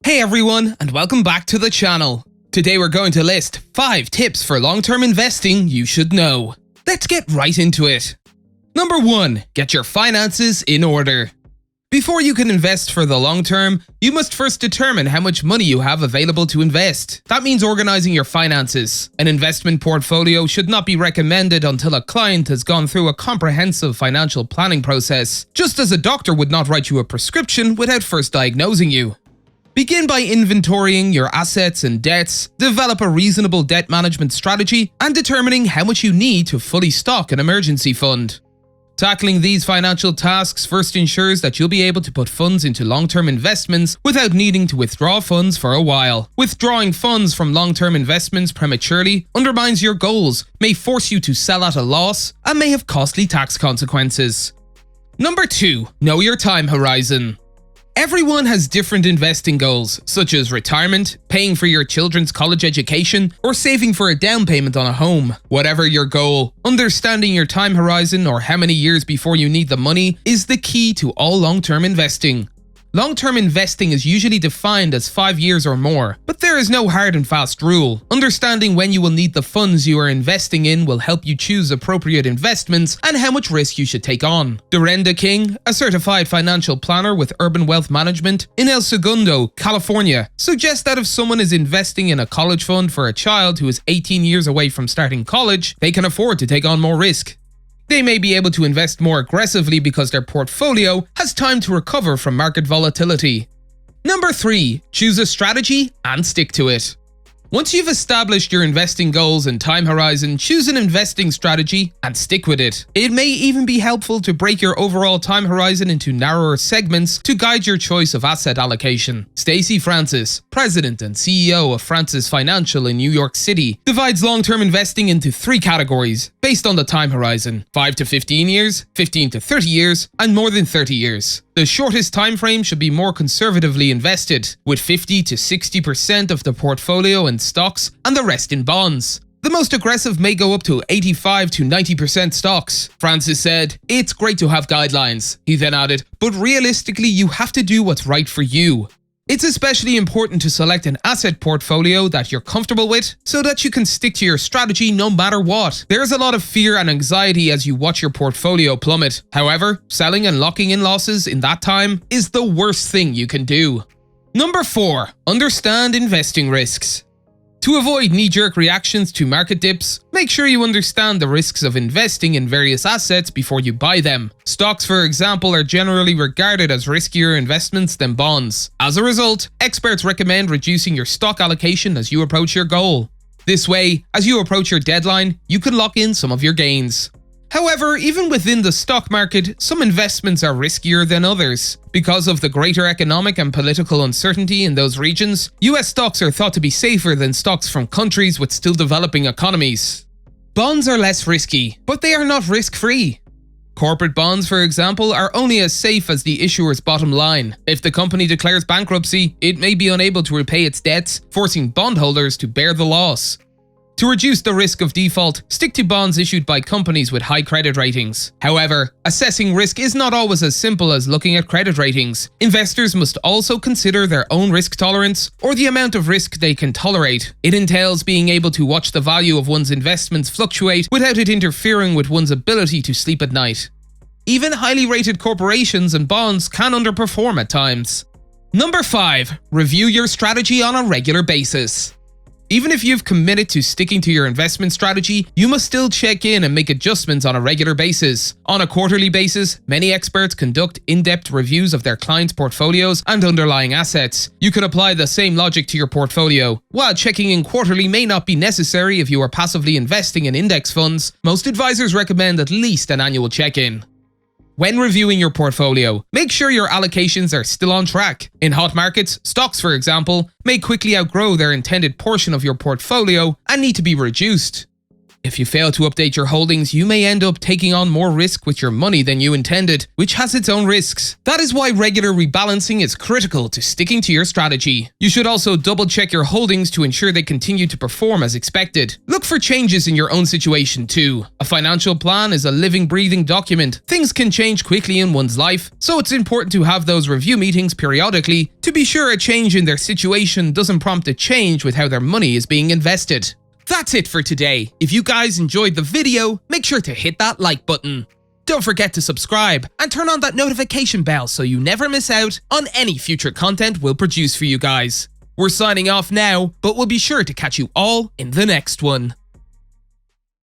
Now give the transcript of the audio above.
Hey everyone, and welcome back to the channel. Today we're going to list 5 tips for long-term investing you should know. Let's get right into it. Number 1. Get your finances in order. Before you can invest for the long term, you must first determine how much money you have available to invest. That means organizing your finances. An investment portfolio should not be recommended until a client has gone through a comprehensive financial planning process, just as a doctor would not write you a prescription without first diagnosing you. Begin by inventorying your assets and debts, develop a reasonable debt management strategy, and determining how much you need to fully stock an emergency fund. Tackling these financial tasks first ensures that you'll be able to put funds into long-term investments without needing to withdraw funds for a while. Withdrawing funds from long-term investments prematurely undermines your goals, may force you to sell at a loss, and may have costly tax consequences. Number 2. Know your time horizon. Everyone has different investing goals, such as retirement, paying for your children's college education, or saving for a down payment on a home. Whatever your goal, understanding your time horizon or how many years before you need the money is the key to all long-term investing. Long-term investing is usually defined as 5 years or more, but there is no hard and fast rule. Understanding when you will need the funds you are investing in will help you choose appropriate investments and how much risk you should take on. Dorenda King, a certified financial planner with Urban Wealth Management in El Segundo, California, suggests that if someone is investing in a college fund for a child who is 18 years away from starting college, they can afford to take on more risk. They may be able to invest more aggressively because their portfolio has time to recover from market volatility. Number 3. Choose a strategy and stick to it. Once you've established your investing goals and time horizon, choose an investing strategy and stick with it. It may even be helpful to break your overall time horizon into narrower segments to guide your choice of asset allocation. Stacy Francis, president and CEO of Francis Financial in New York City, divides long-term investing into 3 categories based on the time horizon: 5 to 15 years, 15 to 30 years, and more than 30 years. The shortest time frame should be more conservatively invested, with 50 to 60% of the portfolio in stocks and the rest in bonds. The most aggressive may go up to 85 to 90% stocks. Francis said, "It's great to have guidelines." He then added, "But realistically, you have to do what's right for you." It's especially important to select an asset portfolio that you're comfortable with so that you can stick to your strategy no matter what. There's a lot of fear and anxiety as you watch your portfolio plummet. However, selling and locking in losses in that time is the worst thing you can do. Number 4. Understand investing risks. To avoid knee-jerk reactions to market dips, make sure you understand the risks of investing in various assets before you buy them. Stocks, for example, are generally regarded as riskier investments than bonds. As a result, experts recommend reducing your stock allocation as you approach your goal. This way, as you approach your deadline, you can lock in some of your gains. However, even within the stock market, some investments are riskier than others. Because of the greater economic and political uncertainty in those regions, US stocks are thought to be safer than stocks from countries with still developing economies. Bonds are less risky, but they are not risk-free. Corporate bonds, for example, are only as safe as the issuer's bottom line. If the company declares bankruptcy, it may be unable to repay its debts, forcing bondholders to bear the loss. To reduce the risk of default, stick to bonds issued by companies with high credit ratings. However, assessing risk is not always as simple as looking at credit ratings. Investors must also consider their own risk tolerance or the amount of risk they can tolerate. It entails being able to watch the value of one's investments fluctuate without it interfering with one's ability to sleep at night. Even highly rated corporations and bonds can underperform at times. Number 5. Review your strategy on a regular basis. Even if you've committed to sticking to your investment strategy, you must still check in and make adjustments on a regular basis. On a quarterly basis, many experts conduct in-depth reviews of their clients' portfolios and underlying assets. You could apply the same logic to your portfolio. While checking in quarterly may not be necessary if you are passively investing in index funds, most advisors recommend at least an annual check-in. When reviewing your portfolio, make sure your allocations are still on track. In hot markets, stocks, for example, may quickly outgrow their intended portion of your portfolio and need to be reduced. If you fail to update your holdings, you may end up taking on more risk with your money than you intended, which has its own risks. That is why regular rebalancing is critical to sticking to your strategy. You should also double check your holdings to ensure they continue to perform as expected. Look for changes in your own situation too. A financial plan is a living, breathing document. Things can change quickly in one's life, so it's important to have those review meetings periodically to be sure a change in their situation doesn't prompt a change with how their money is being invested. That's it for today. If you guys enjoyed the video, make sure to hit that like button. Don't forget to subscribe and turn on that notification bell so you never miss out on any future content we'll produce for you guys. We're signing off now, but we'll be sure to catch you all in the next one.